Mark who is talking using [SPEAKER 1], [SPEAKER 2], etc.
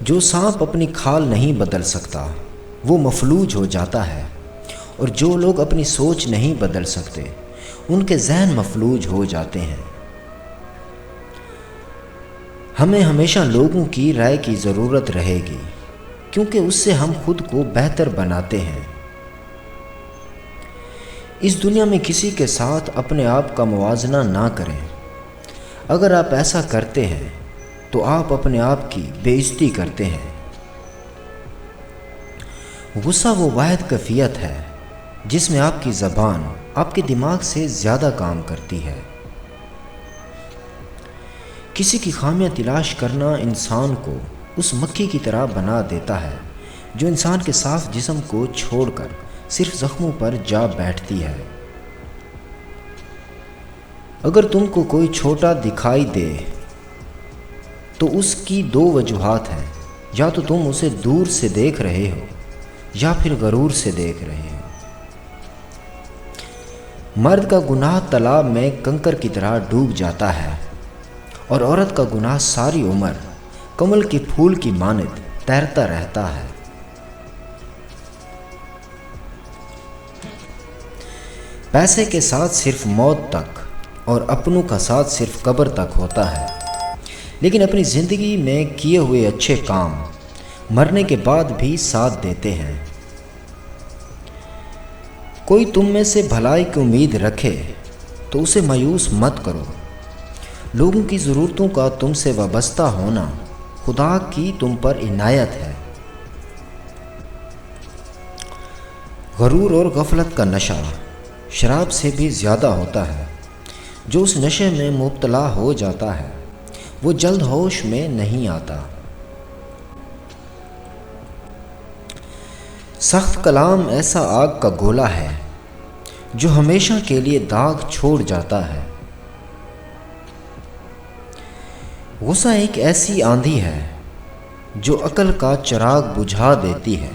[SPEAKER 1] جو سانپ اپنی کھال نہیں بدل سکتا وہ مفلوج ہو جاتا ہے، اور جو لوگ اپنی سوچ نہیں بدل سکتے ان کے ذہن مفلوج ہو جاتے ہیں۔ ہمیں ہمیشہ لوگوں کی رائے کی ضرورت رہے گی، کیونکہ اس سے ہم خود کو بہتر بناتے ہیں۔ اس دنیا میں کسی کے ساتھ اپنے آپ کا موازنہ نہ کریں۔ اگر آپ ایسا کرتے ہیں تو آپ اپنے آپ کی بے عزتی کرتے ہیں۔ غصہ وہ واحد کیفیت ہے جس میں آپ کی زبان آپ کے دماغ سے زیادہ کام کرتی ہے۔ کسی کی خامیاں تلاش کرنا انسان کو اس مکھی کی طرح بنا دیتا ہے جو انسان کے صاف جسم کو چھوڑ کر صرف زخموں پر جا بیٹھتی ہے۔ اگر تم کو کوئی چھوٹا دکھائی دے تو اس کی دو وجوہات ہیں، یا تو تم اسے دور سے دیکھ رہے ہو یا پھر غرور سے دیکھ رہے ہو۔ مرد کا گناہ تالاب میں کنکر کی طرح ڈوب جاتا ہے، اور عورت کا گناہ ساری عمر کمل کے پھول کی مانند تیرتا رہتا ہے۔ پیسے کے ساتھ صرف موت تک اور اپنوں کا ساتھ صرف قبر تک ہوتا ہے، لیکن اپنی زندگی میں کیے ہوئے اچھے کام مرنے کے بعد بھی ساتھ دیتے ہیں۔ کوئی تم میں سے بھلائی کی امید رکھے تو اسے مایوس مت کرو۔ لوگوں کی ضرورتوں کا تم سے وابستہ ہونا خدا کی تم پر عنایت ہے۔ غرور اور غفلت کا نشہ شراب سے بھی زیادہ ہوتا ہے۔ جو اس نشے میں مبتلا ہو جاتا ہے وہ جلد ہوش میں نہیں آتا۔ سخت کلام ایسا آگ کا گولا ہے جو ہمیشہ کے لیے داغ چھوڑ جاتا ہے۔ غصہ ایک ایسی آندھی ہے جو عقل کا چراغ بجھا دیتی ہے۔